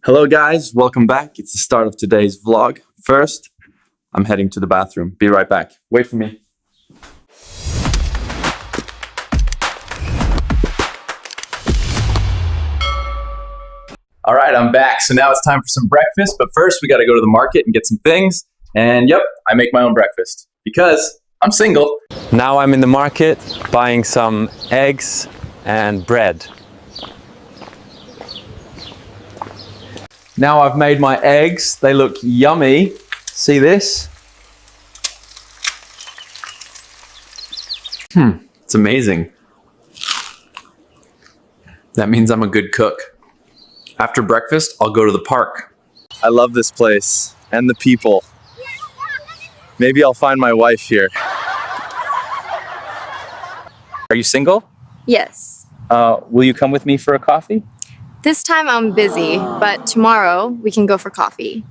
Hello guys, welcome back. It's the start of today's vlog. First, I'm heading to the bathroom. Be right back. Wait for me. All right, I'm back. So now it's time for some breakfast, but first we gotta go to the market and get some things. And yep, I make my own breakfast because I'm single. Now I'm in the market buying some eggs and bread. Now I've made my eggs. They look yummy. See this? It's amazing. That means I'm a good cook. After breakfast, I'll go to the park. I love this place and the people. Maybe I'll find my wife here. Are you single? Yes. Will you come with me for a coffee? This time I'm busy, but tomorrow we can go for coffee.